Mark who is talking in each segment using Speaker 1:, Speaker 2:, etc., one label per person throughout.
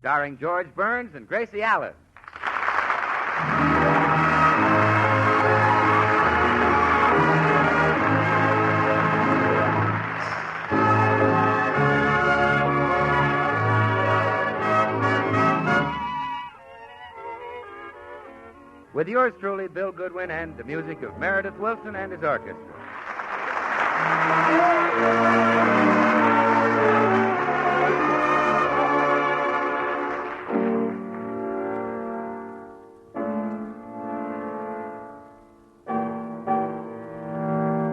Speaker 1: starring George Burns and Gracie Allen. With yours truly, Bill Goodwin, and the music of Meredith Wilson and his orchestra.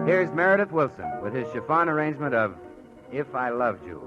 Speaker 1: Here's Meredith Wilson with his chiffon arrangement of If I Loved You.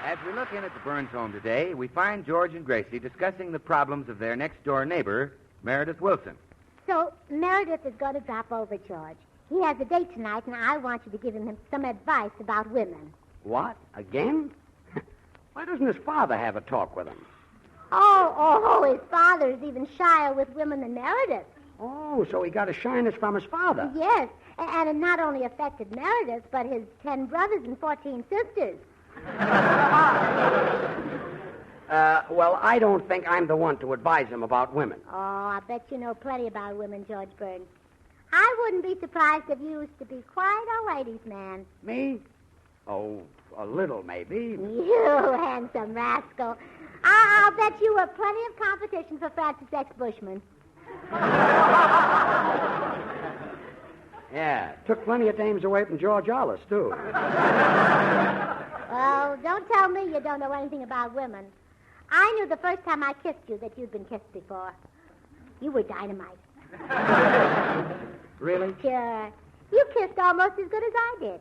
Speaker 1: As we look in at the Burns home today, we find George and Gracie discussing the problems of their next-door neighbor, Meredith Wilson.
Speaker 2: So, Meredith is going to drop over, George. He has a date tonight, and I want you to give him some advice about women.
Speaker 3: What? Again? Why doesn't his father have a talk with him?
Speaker 2: His father is even shyer with women than Meredith.
Speaker 3: Oh, so he got a shyness from his father.
Speaker 2: Yes, and it not only affected Meredith, but his 10 brothers and 14 sisters.
Speaker 3: Well, I don't think I'm the one to advise him about women.
Speaker 2: Oh, I bet you know plenty about women, George Burns. I wouldn't be surprised if you used to be quite a ladies' man.
Speaker 3: Me? Oh, a little, maybe.
Speaker 2: You handsome rascal. I'll bet you were plenty of competition for Francis X. Bushman.
Speaker 3: Yeah, took plenty of dames away from George Alice, too.
Speaker 2: Well, don't tell me you don't know anything about women. I knew the first time I kissed you that you'd been kissed before. You were dynamite.
Speaker 3: Really?
Speaker 2: Sure. You kissed almost as good as I did.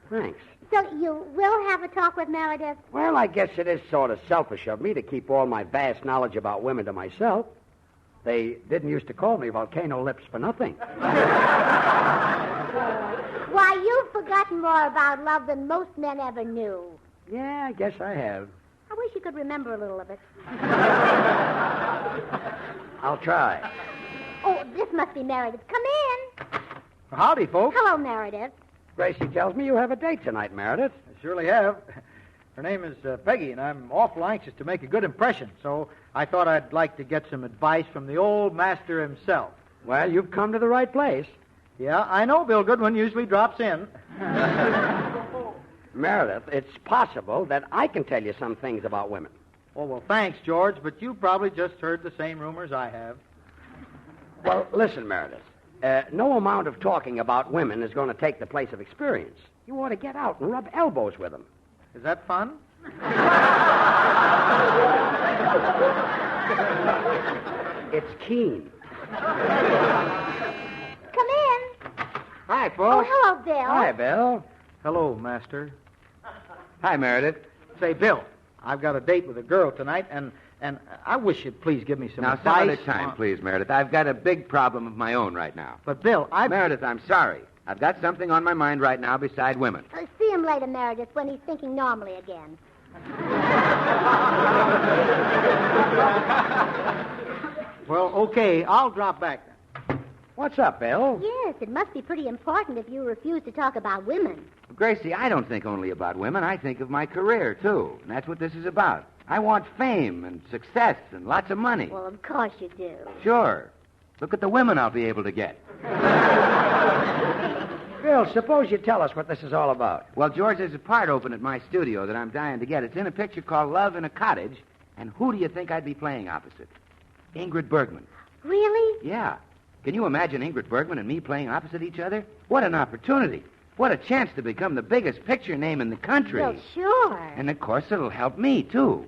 Speaker 3: Thanks.
Speaker 2: So you will have a talk with Meredith?
Speaker 3: Well, I guess it is sort of selfish of me to keep all my vast knowledge about women to myself. They didn't used to call me Volcano Lips for nothing.
Speaker 2: Why, you've forgotten more about love than most men ever knew.
Speaker 3: Yeah, I guess I have.
Speaker 2: I wish you could remember a little of it.
Speaker 3: I'll try.
Speaker 2: Oh, this must be Meredith. Come in.
Speaker 4: Howdy, folks.
Speaker 2: Hello, Meredith.
Speaker 3: Gracie tells me you have a date tonight, Meredith.
Speaker 4: I surely have. Her name is Peggy, and I'm awful anxious to make a good impression, so I thought I'd like to get some advice from the old master himself.
Speaker 3: Well, you've come to the right place.
Speaker 4: Yeah, I know Bill Goodwin usually drops in.
Speaker 3: Meredith, it's possible that I can tell you some things about women.
Speaker 4: Oh, well, thanks, George, but you probably just heard the same rumors I have.
Speaker 3: Well, listen, Meredith. No amount of talking about women is going to take the place of experience. You ought to get out and rub elbows with them.
Speaker 4: Is that fun?
Speaker 3: it's Keen.
Speaker 2: Come in.
Speaker 1: Hi,
Speaker 2: Oh,
Speaker 1: folks.
Speaker 2: hello, Bill.
Speaker 1: Hi, Bill.
Speaker 4: Hello, Master.
Speaker 1: Hi, Meredith.
Speaker 4: Say, Bill, I've got a date with a girl tonight, and I wish you'd please give me some
Speaker 1: Now,
Speaker 4: advice.
Speaker 1: some other time, please, Meredith. I've got a big problem of my own right now.
Speaker 4: But, Bill,
Speaker 1: Meredith, I'm sorry. I've got something on my mind right now beside women.
Speaker 2: See him later, Meredith, when he's thinking normally again.
Speaker 4: Well, okay, I'll drop back then.
Speaker 3: What's up, Bill?
Speaker 2: Yes, it must be pretty important if you refuse to talk about women.
Speaker 1: Gracie, I don't think only about women. I think of my career, too. And that's what this is about. I want fame and success and lots of money.
Speaker 2: Well, of course you do.
Speaker 1: Sure. Look at the women I'll be able to get.
Speaker 3: Bill, suppose you tell us what this is all about.
Speaker 1: Well, George, there's a part open at my studio that I'm dying to get. It's in a picture called Love in a Cottage. And who do you think I'd be playing opposite? Ingrid Bergman.
Speaker 2: Really?
Speaker 1: Yeah. Can you imagine Ingrid Bergman and me playing opposite each other? What an opportunity. What a chance to become the biggest picture name in the country.
Speaker 2: Well, sure.
Speaker 1: And, of course, it'll help me, too.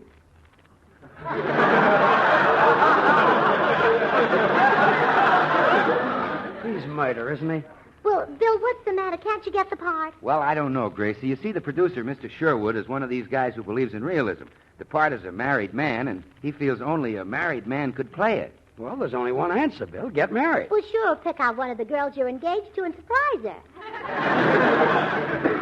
Speaker 3: He's murder, isn't he?
Speaker 2: Well, Bill, what's the matter? Can't you get the part?
Speaker 1: Well, I don't know, Gracie. You see, the producer, Mr. Sherwood, is one of these guys who believes in realism. The part is a married man, and he feels only a married man could play it.
Speaker 3: Well, there's only one answer, Bill. Get married.
Speaker 2: Well, sure, pick out one of the girls you're engaged to and surprise her.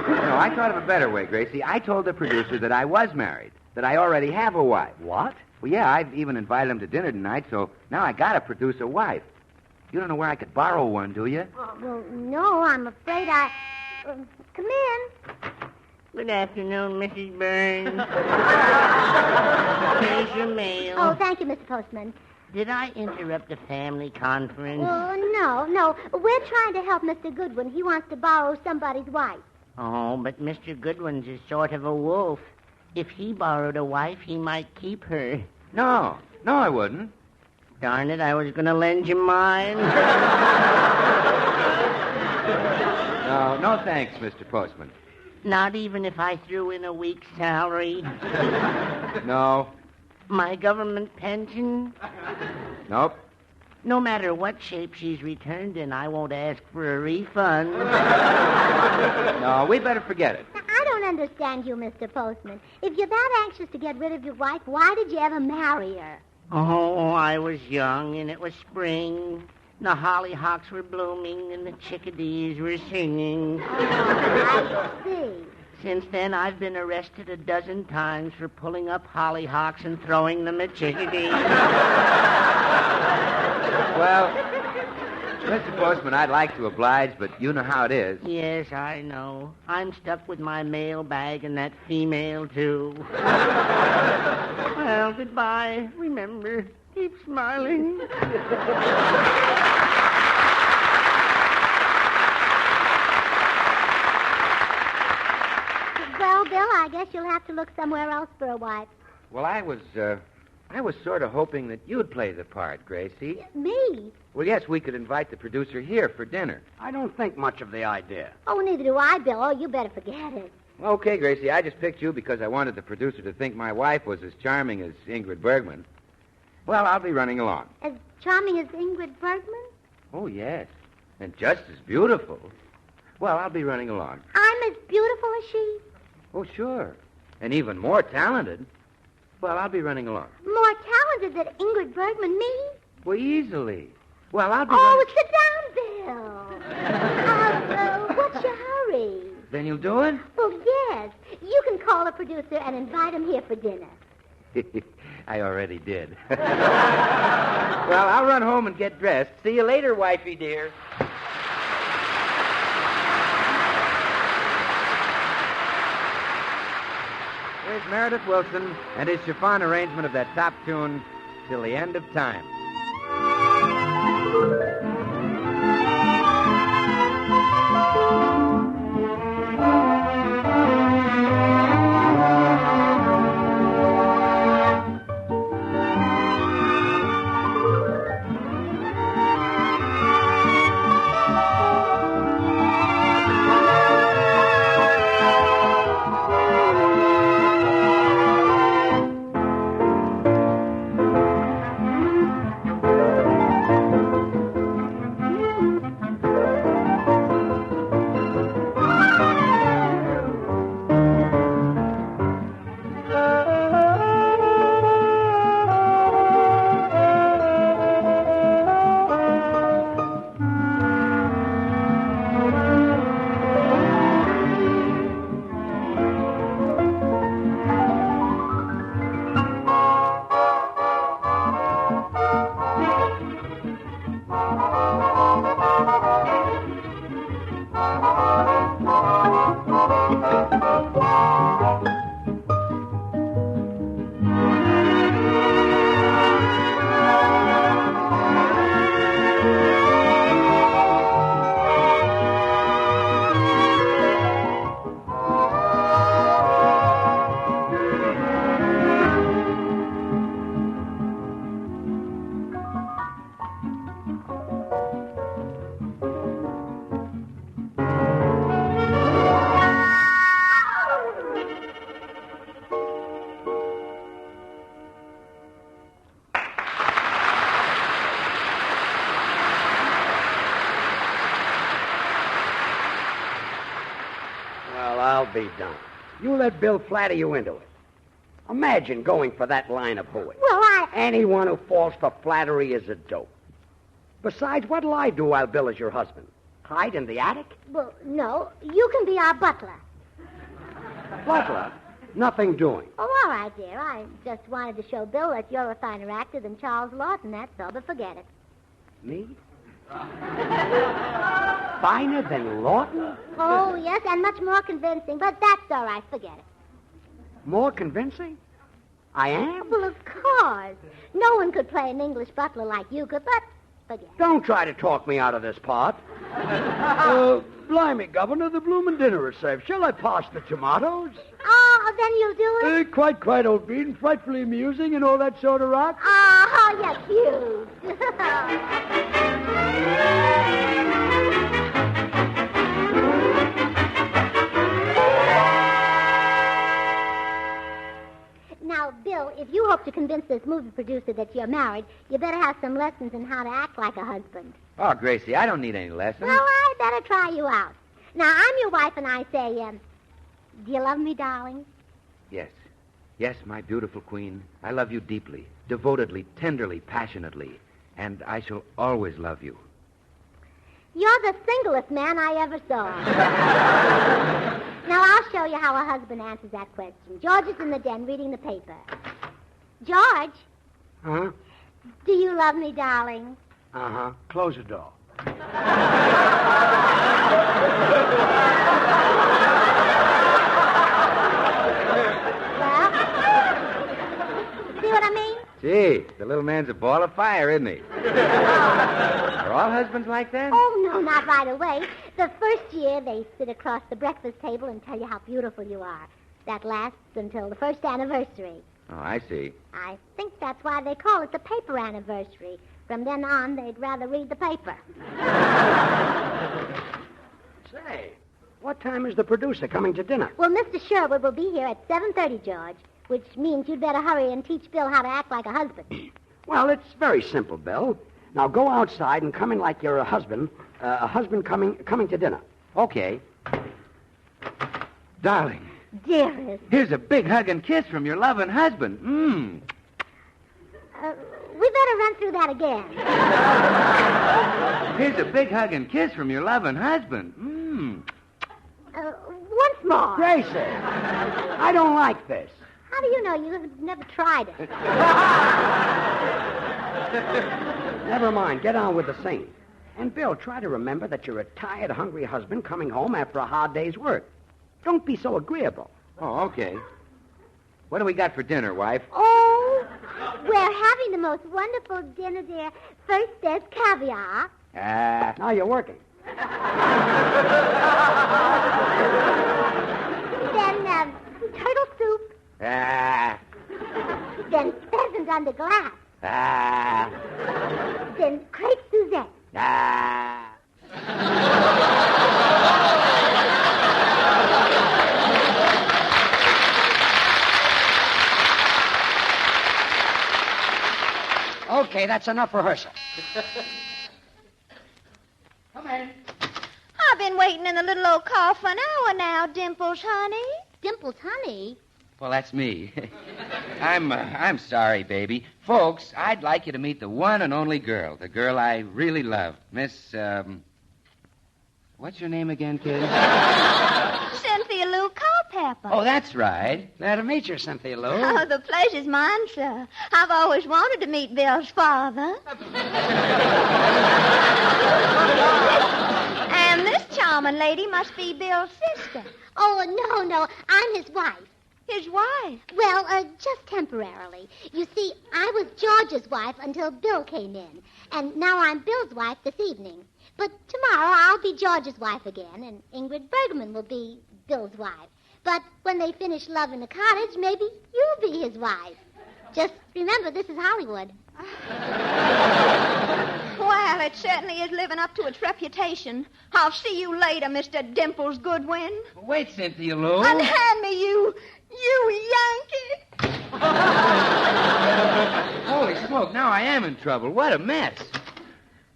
Speaker 1: No, I thought of a better way, Gracie. I told the producer that I was married, that I already have a wife.
Speaker 3: What?
Speaker 1: Well, yeah, I've even invited him to dinner tonight, so now I gotta produce a wife. You don't know where I could borrow one, do you?
Speaker 2: Well, no, I'm afraid I... come in.
Speaker 5: Good afternoon, Mrs. Burns. Here's your mail.
Speaker 2: Oh, thank you, Mr. Postman.
Speaker 5: Did I interrupt a family conference?
Speaker 2: No. We're trying to help Mr. Goodwin. He wants to borrow somebody's wife.
Speaker 5: Oh, but Mr. Goodwin's is sort of a wolf. If he borrowed a wife, he might keep her.
Speaker 1: No, I wouldn't.
Speaker 5: Darn it, I was going to lend you mine.
Speaker 1: No, thanks, Mr. Postman.
Speaker 5: Not even if I threw in a week's salary.
Speaker 1: No.
Speaker 5: My government pension?
Speaker 1: Nope.
Speaker 5: No matter what shape she's returned in, I won't ask for a refund.
Speaker 1: No, we better forget it.
Speaker 2: Now, I don't understand you, Mr. Postman. If you're that anxious to get rid of your wife, why did you ever marry her?
Speaker 5: Oh, I was young, and it was spring. The hollyhocks were blooming, and the chickadees were singing.
Speaker 2: Oh, I see.
Speaker 5: Since then, I've been arrested 12 times for pulling up hollyhocks and throwing them at chickadees.
Speaker 1: Well, Mr. Postman, I'd like to oblige, but you know how it is.
Speaker 5: Yes, I know. I'm stuck with my mail bag and that female, too. Well, goodbye. Remember, keep smiling.
Speaker 2: Well, Bill, I guess you'll have to look somewhere else for a wife.
Speaker 1: Well, I was sort of hoping that you'd play the part, Gracie.
Speaker 2: Me?
Speaker 1: Well, yes, we could invite the producer here for dinner.
Speaker 3: I don't think much of the idea.
Speaker 2: Oh, neither do I, Bill. Oh, you better forget it.
Speaker 1: Okay, Gracie, I just picked you because I wanted the producer to think my wife was as charming as Ingrid Bergman. Well, I'll be running along.
Speaker 2: As charming as Ingrid Bergman?
Speaker 1: Oh, yes. And just as beautiful. Well, I'll be running along.
Speaker 2: I'm as beautiful as she?
Speaker 1: Oh, sure. And even more talented. Well, I'll be running along.
Speaker 2: More talented than Ingrid Bergman, me?
Speaker 1: Well, easily. Well, I'll be
Speaker 2: Oh, sit down, Bill. What's your hurry?
Speaker 1: Then you'll do it?
Speaker 2: Well, yes. You can call the producer and invite him here for dinner.
Speaker 1: I already did. Well, I'll run home and get dressed. See you later, wifey dear. Here's Meredith Wilson and his chiffon arrangement of that top tune, Till the End of Time.
Speaker 3: be done. You let Bill flatter you into it. Imagine going for that line of hooey.
Speaker 2: Well,
Speaker 3: Anyone who falls for flattery is a dope. Besides, what'll I do while Bill is your husband? Hide in the attic?
Speaker 2: Well, no. You can be our butler.
Speaker 3: Butler? Nothing doing.
Speaker 2: Oh, all right, dear. I just wanted to show Bill that you're a finer actor than Charles Lawton, that's all, but forget it.
Speaker 3: Me? Finer than Lawton?
Speaker 2: Oh, yes, and much more convincing, but that's all right. Forget it.
Speaker 3: More convincing? I am?
Speaker 2: Well, of course. No one could play an English butler like you could, but forget it.
Speaker 3: Don't try to talk me out of this part. Blimey, Governor, the bloomin' dinner is served. Shall I pass the tomatoes?
Speaker 2: Oh, then you'll do it?
Speaker 3: Quite, old bean. Frightfully amusing and all that sort of rot.
Speaker 2: Oh, you're cute. Now, Bill, if you hope to convince this movie producer that you're married, you better have some lessons in how to act like a husband.
Speaker 1: Oh, Gracie, I don't need any lessons.
Speaker 2: Well, I better try you out. Now, I'm your wife, and I say, do you love me, darling?
Speaker 1: Yes. Yes, my beautiful queen. I love you deeply, devotedly, tenderly, passionately, and I shall always love you.
Speaker 2: You're the singlest man I ever saw. Now, I'll show you how a husband answers that question. George is in the den reading the paper. George?
Speaker 3: Huh?
Speaker 2: Do you love me, darling?
Speaker 3: Uh-huh.
Speaker 4: Close the door.
Speaker 2: Well, see what I mean?
Speaker 1: Gee, the little man's a ball of fire, isn't he? Are all husbands like that?
Speaker 2: Oh, no, not right away. The first year, they sit across the breakfast table and tell you how beautiful you are. That lasts until the first anniversary.
Speaker 1: Oh, I see.
Speaker 2: I think that's why they call it the paper anniversary. From then on, they'd rather read the paper.
Speaker 3: Say, what time is the producer coming to dinner?
Speaker 2: Well, Mr. Sherwood will be here at 7:30, George, which means you'd better hurry and teach Bill how to act like a husband.
Speaker 3: Well, it's very simple, Bill. Now go outside and come in like you're a husband coming to dinner.
Speaker 1: Okay. Darling,
Speaker 2: Dearest.
Speaker 1: here's a big hug and kiss from your loving husband.
Speaker 2: We better run through that again.
Speaker 1: Here's a big hug and kiss from your loving husband.
Speaker 2: Once more.
Speaker 3: Gracie, I don't like this.
Speaker 2: How do you know? You've never tried it.
Speaker 3: Never mind. Get on with the singing. And, Bill, try to remember that you're a tired, hungry husband coming home after a hard day's work. Don't be so agreeable.
Speaker 1: Oh, okay. What do we got for dinner, wife?
Speaker 2: Oh, we're having the most wonderful dinner, dear. First, there's caviar.
Speaker 3: Now you're working.
Speaker 2: Then, turtle soup. Then pheasant under glass. Then crepe Suzette.
Speaker 3: Okay, that's enough rehearsal. Come in.
Speaker 6: I've been waiting in the little old car for an hour now, Dimples, honey.
Speaker 2: Dimples, honey.
Speaker 1: Well, that's me. I'm sorry, baby. Folks, I'd like you to meet the one and only girl, the girl I really love, Miss, what's your name again, kid?
Speaker 6: Cynthia L. Culpepper.
Speaker 1: Oh, that's right.
Speaker 3: Glad to meet you, Cynthia Lou.
Speaker 6: Oh, the pleasure's mine, sir. I've always wanted to meet Bill's father. And this charming lady must be Bill's sister.
Speaker 2: Oh, no. I'm his wife.
Speaker 6: His wife.
Speaker 2: Well, just temporarily. You see, I was George's wife until Bill came in. And now I'm Bill's wife this evening. But tomorrow I'll be George's wife again, and Ingrid Bergman will be Bill's wife. But when they finish Love in the Cottage, maybe you'll be his wife. Just remember, this is Hollywood.
Speaker 6: Well, it certainly is living up to its reputation. I'll see you later, Mr. Dimples Goodwin.
Speaker 1: Wait, Cynthia Lou.
Speaker 6: Unhand me, you Yankee.
Speaker 1: Holy smoke, now I am in trouble. What a mess.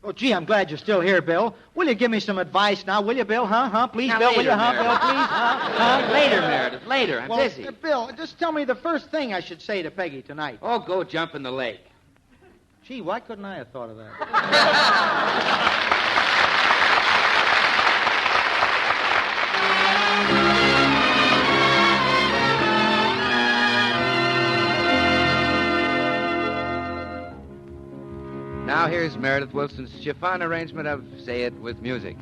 Speaker 4: Oh, gee, I'm glad you're still here, Bill. Will you give me some advice now, will you, Bill? Please,
Speaker 1: Now,
Speaker 4: Bill,
Speaker 1: later,
Speaker 4: will you?
Speaker 1: Meredith.
Speaker 4: Bill, please?
Speaker 1: Later, Meredith, later. I'm busy.
Speaker 4: Bill, just tell me the first thing I should say to Peggy tonight.
Speaker 1: Oh, go jump in the lake.
Speaker 4: Gee, why couldn't I have thought of that?
Speaker 1: Now here's Meredith Wilson's chiffon arrangement of Say It With Music.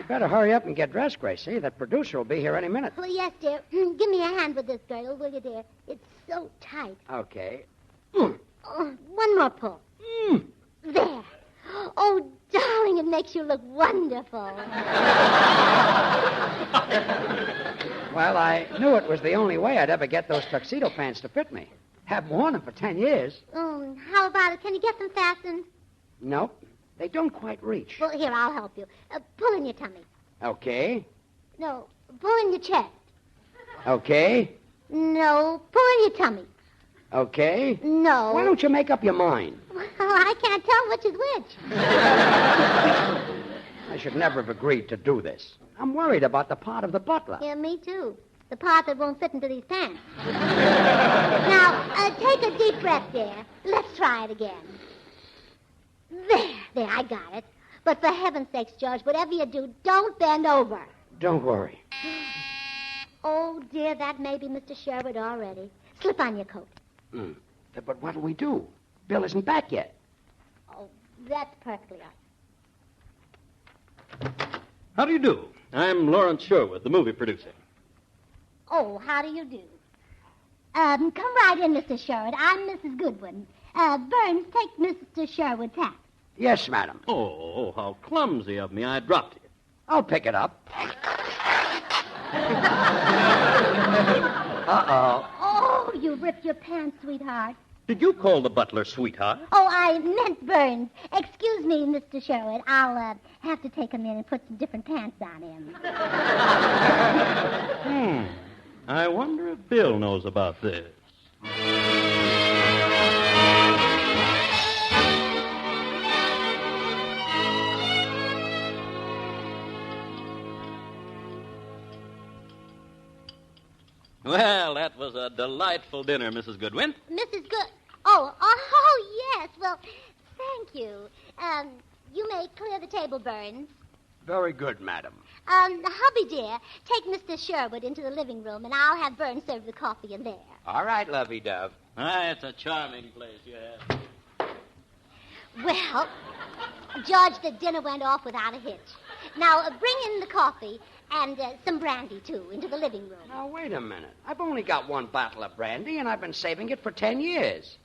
Speaker 3: Better hurry up and get dressed, Gracie. That producer will be here any minute.
Speaker 2: Oh, yes, dear. Give me a hand with this girdle, will you, dear? It's so tight.
Speaker 3: Okay.
Speaker 2: Oh, one more pull. There. Oh, darling, it makes you look wonderful.
Speaker 3: Well, I knew it was the only way I'd ever get those tuxedo pants to fit me. Haven't worn them for 10 years.
Speaker 2: Oh, how about it? Can you get them fastened?
Speaker 3: Nope. They don't quite reach.
Speaker 2: Well, here, I'll help you. Pull in your tummy.
Speaker 3: Okay.
Speaker 2: No, pull in your chest.
Speaker 3: Okay.
Speaker 2: No, pull in your tummy.
Speaker 3: Okay.
Speaker 2: No.
Speaker 3: Why don't you make up your mind?
Speaker 2: Well, I can't tell which is which.
Speaker 3: I should never have agreed to do this. I'm worried about the part of the butler.
Speaker 2: Yeah, me too. The part that won't fit into these pants. Now, take a deep breath, dear. Let's try it again. There, I got it. But for heaven's sakes, George, whatever you do, don't bend over.
Speaker 3: Don't worry.
Speaker 2: Oh, dear, that may be Mr. Sherwood already. Slip on your coat.
Speaker 3: But what'll we do? Bill isn't back yet.
Speaker 2: Oh, that's perfectly all right.
Speaker 7: How do you do? I'm Lawrence Sherwood, the movie producer.
Speaker 2: Oh, how do you do? Come right in, Mr. Sherwood. I'm Mrs. Goodwin. Burns, take Mr. Sherwood's hat.
Speaker 3: Yes, madam.
Speaker 7: Oh, how clumsy of me. I dropped it.
Speaker 3: I'll pick it up. Uh-oh.
Speaker 2: Oh, you ripped your pants, sweetheart.
Speaker 7: Did you call the butler sweetheart?
Speaker 2: Oh, I meant Burns. Excuse me, Mr. Sherwood. I'll have to take him in and put some different pants on him.
Speaker 7: I wonder if Bill knows about this. Well, that was a delightful dinner, Mrs. Goodwin.
Speaker 2: Mrs. Good... Oh, yes. Well, thank you. You may clear the table, Burns.
Speaker 3: Very good, madam.
Speaker 2: Hubby, dear, take Mr. Sherwood into the living room, and I'll have Burns serve the coffee in there.
Speaker 1: All right, lovey-dove.
Speaker 7: It's a charming place you have.
Speaker 2: Well, George, the dinner went off without a hitch. Now, bring in the coffee and some brandy, too, into the living room.
Speaker 3: Now, wait a minute. I've only got one bottle of brandy, and I've been saving it for 10 years.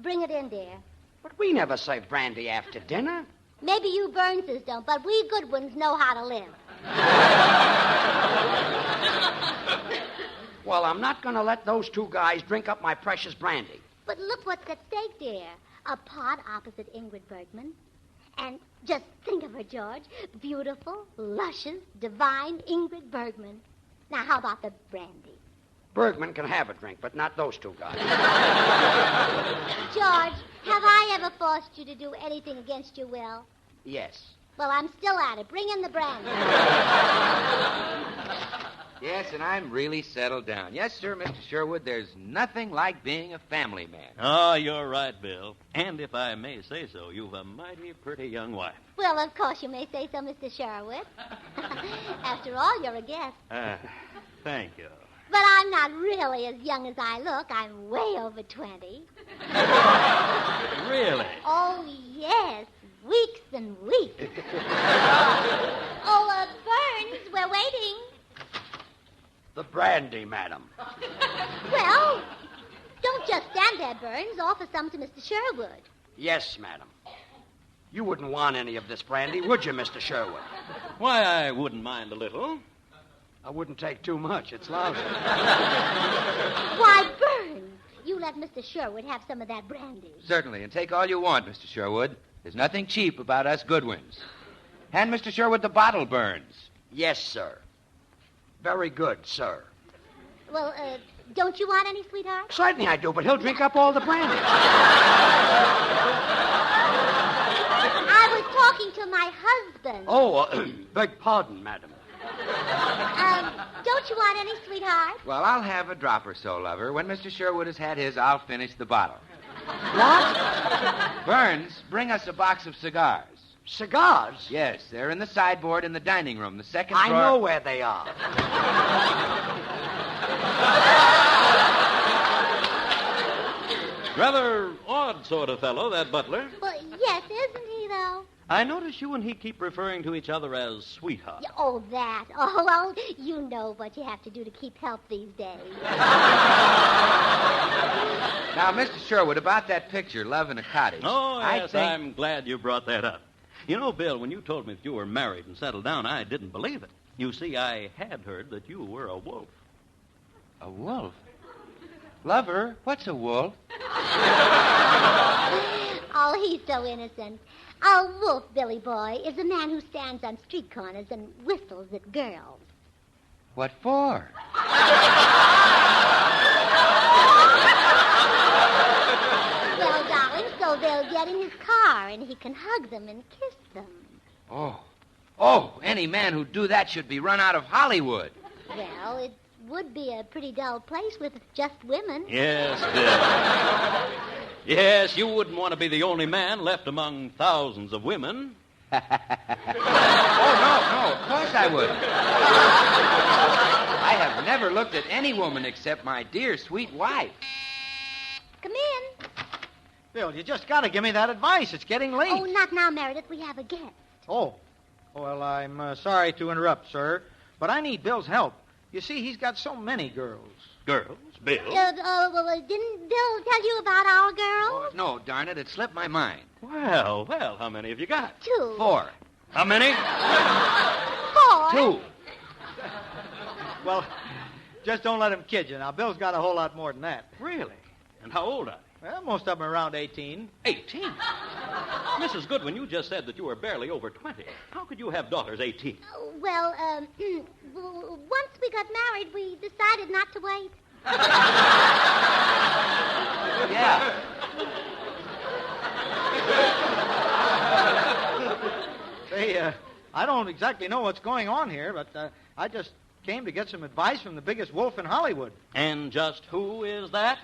Speaker 2: Bring it in, dear.
Speaker 3: But we never serve brandy after dinner.
Speaker 2: Maybe you Burnses don't, but we Goodwins know how to live.
Speaker 3: Well, I'm not going to let those two guys drink up my precious brandy.
Speaker 2: But look what's at stake, dear. A pot opposite Ingrid Bergman. And just think of her, George. Beautiful, luscious, divine Ingrid Bergman. Now, how about the brandy?
Speaker 3: Bergman can have a drink, but not those two guys.
Speaker 2: George, have I ever forced you to do anything against your will?
Speaker 3: Yes.
Speaker 2: Well, I'm still at it. Bring in the brandy.
Speaker 1: Yes, and I'm really settled down. Yes, sir, Mr. Sherwood, there's nothing like being a family man.
Speaker 7: Oh, you're right, Bill. And if I may say so, you've a mighty pretty young wife.
Speaker 2: Well, of course you may say so, Mr. Sherwood. After all, you're a guest.
Speaker 7: Thank you.
Speaker 2: But I'm not really as young as I look. I'm way over 20.
Speaker 7: Really?
Speaker 2: Oh, yes. Weeks and weeks. Burns, we're waiting.
Speaker 3: The brandy, madam.
Speaker 2: Well, don't just stand there, Burns. Offer some to Mr. Sherwood.
Speaker 3: Yes, madam. You wouldn't want any of this brandy, would you, Mr. Sherwood?
Speaker 7: Why, I wouldn't mind a little.
Speaker 3: I wouldn't take too much. It's lousy.
Speaker 2: Why, Burns, you let Mr. Sherwood have some of that brandy.
Speaker 1: Certainly, and take all you want, Mr. Sherwood. There's nothing cheap about us Goodwins. Hand Mr. Sherwood the bottle, Burns.
Speaker 3: Yes, sir. Very good, sir.
Speaker 2: Well, don't you want any, sweetheart?
Speaker 3: Certainly I do, but he'll drink up all the brandy.
Speaker 2: I was talking to my husband.
Speaker 3: Oh, beg pardon, madam.
Speaker 2: Don't you want any, sweetheart?
Speaker 1: Well, I'll have a drop or so, lover. When Mr. Sherwood has had his, I'll finish the bottle.
Speaker 3: What?
Speaker 1: Burns, bring us a box of cigars.
Speaker 3: Cigars?
Speaker 1: Yes, they're in the sideboard in the dining room, the second
Speaker 3: I
Speaker 1: drawer.
Speaker 3: know where they are.
Speaker 7: Rather odd sort of fellow, that butler.
Speaker 2: Well, yes, isn't he, though?
Speaker 7: I notice you and he keep referring to each other as sweetheart.
Speaker 2: Yeah, oh, that. Oh, well, you know what you have to do to keep health these days.
Speaker 1: Now, Mr. Sherwood, about that picture, Love in a Cottage.
Speaker 7: Oh, yes,
Speaker 1: I think...
Speaker 7: I'm glad you brought that up. You know, Bill, when you told me that you were married and settled down, I didn't believe it. You see, I had heard that you were a wolf.
Speaker 1: A wolf? Lover, what's a wolf?
Speaker 2: Oh, he's so innocent. A wolf, Billy boy, is a man who stands on street corners and whistles at girls.
Speaker 1: What for?
Speaker 2: Well, darling, so they'll get in his car and he can hug them and kiss them.
Speaker 1: Oh, any man who'd do that should be run out of Hollywood.
Speaker 2: Well, it would be a pretty dull place with just women.
Speaker 7: Yes, Bill. Yes, you wouldn't want to be the only man left among thousands of women.
Speaker 1: Oh, no, of course I wouldn't. I have never looked at any woman except my dear, sweet wife.
Speaker 2: Come in.
Speaker 4: Bill, you just got to give me that advice. It's getting late.
Speaker 2: Oh, not now, Meredith. We have a guest.
Speaker 4: Oh. Well, I'm sorry to interrupt, sir, but I need Bill's help. You see, he's got so many girls.
Speaker 7: Girls? Bill?
Speaker 2: Didn't Bill tell you about our girls?
Speaker 1: Oh, no, darn it, it slipped my mind.
Speaker 7: Well, how many have you got?
Speaker 2: 2.
Speaker 1: 4.
Speaker 7: How many?
Speaker 2: 4.
Speaker 1: 2.
Speaker 4: Well, just don't let him kid you. Now, Bill's got a whole lot more than that.
Speaker 7: Really? And how old are they?
Speaker 4: Well, most of them are around 18.
Speaker 7: 18? Mrs. Goodwin, you just said that you were barely over 20. How could you have daughters 18?
Speaker 2: Well, once we got married, we decided not to wait.
Speaker 1: Yeah.
Speaker 4: Say, I don't exactly know what's going on here, but I just came to get some advice from the biggest wolf in Hollywood.
Speaker 7: And just who is that?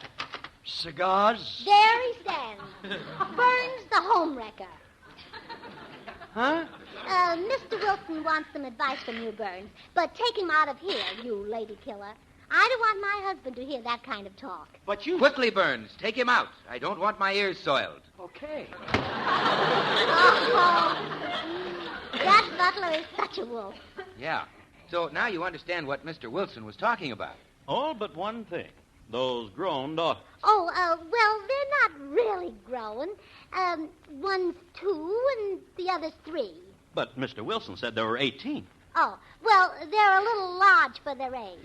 Speaker 3: Cigars?
Speaker 2: There he stands. Burns the homewrecker.
Speaker 3: Huh?
Speaker 2: Mr. Wilson wants some advice from you, Burns. But take him out of here, you lady killer. I don't want my husband to hear that kind of talk.
Speaker 3: But you...
Speaker 1: Quickly, Burns, take him out. I don't want my ears soiled.
Speaker 3: Okay.
Speaker 2: Oh, that butler is such a wolf.
Speaker 1: Yeah. So now you understand what Mr. Wilson was talking about.
Speaker 7: All but one thing. those grown daughters.
Speaker 2: Oh, well, they're not really grown. One's 2 and the other's 3.
Speaker 7: But Mr. Wilson said there were 18.
Speaker 2: Oh, well, they're a little large for their age.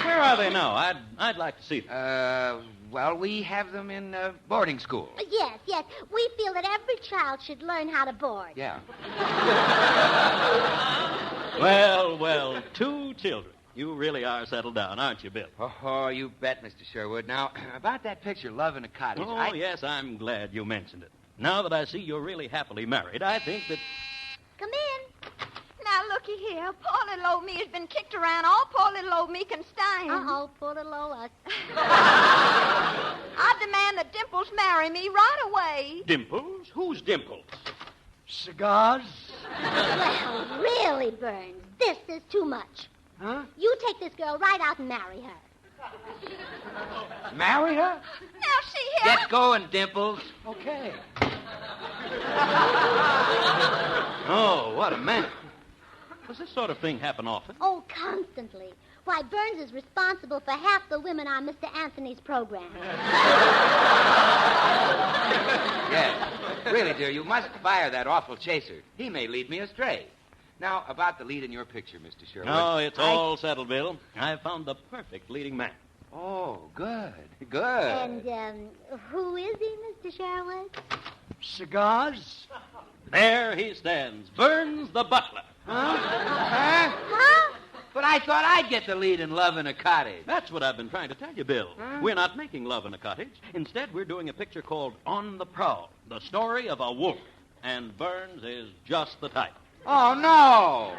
Speaker 7: Where are they now? I'd like to see them.
Speaker 1: Well, we have them in boarding school.
Speaker 2: Yes. We feel that every child should learn how to board.
Speaker 1: Yeah.
Speaker 7: Well, 2 children. You really are settled down, aren't you, Bill?
Speaker 1: Oh, you bet, Mr. Sherwood. Now, about that picture, Love in a Cottage.
Speaker 7: Oh, yes, I'm glad you mentioned it. Now that I see you're really happily married, I think that...
Speaker 2: Come in.
Speaker 6: Now, looky here. Poor little old me has been kicked around. All poor little old me can stand.
Speaker 2: Uh-oh, poor little old us.
Speaker 6: I demand that Dimples marry me right away.
Speaker 7: Dimples? Who's Dimples?
Speaker 4: Cigars?
Speaker 2: Well, really, Burns, this is too much.
Speaker 4: Huh?
Speaker 2: You take this girl right out and marry her.
Speaker 4: Marry her?
Speaker 6: Now, see here.
Speaker 1: Get going, Dimples.
Speaker 4: Okay.
Speaker 7: Oh, what a man. Does this sort of thing happen often?
Speaker 2: Oh, constantly. Why, Burns is responsible for half the women on Mr. Anthony's program.
Speaker 1: Yes. Really, dear, you must fire that awful chaser. He may lead me astray. Now, about the lead in your picture, Mr. Sherwood.
Speaker 7: No, it's all settled, Bill. I've found the perfect leading man.
Speaker 1: Oh, good.
Speaker 2: And, who is he, Mr. Sherwood?
Speaker 4: Cigars?
Speaker 7: There he stands, Burns the butler.
Speaker 1: Huh? But I thought I'd get the lead in Love in a Cottage.
Speaker 7: That's what I've been trying to tell you, Bill. We're not making Love in a Cottage. Instead, we're doing a picture called On the Prowl, the story of a wolf. And Burns is just the type.
Speaker 1: Oh, no.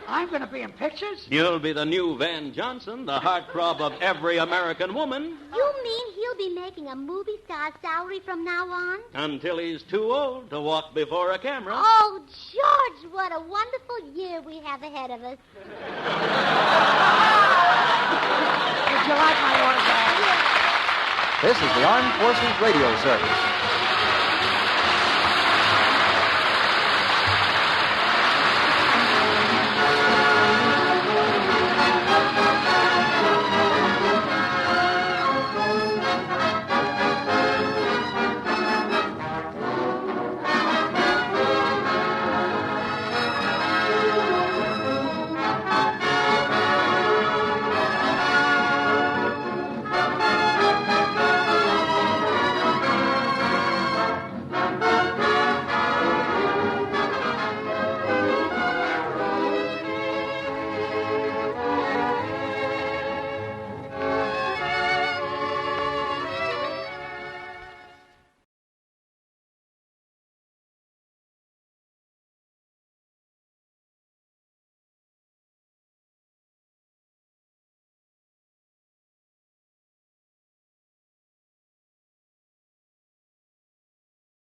Speaker 4: I'm going to be in pictures?
Speaker 7: You'll be the new Van Johnson, the heartthrob of every American woman.
Speaker 2: You mean he'll be making a movie star salary from now on?
Speaker 7: Until he's too old to walk before a camera.
Speaker 2: Oh, George, what a wonderful year we have ahead of us.
Speaker 4: Would you like my autograph?
Speaker 8: This is the Armed Forces Radio Service.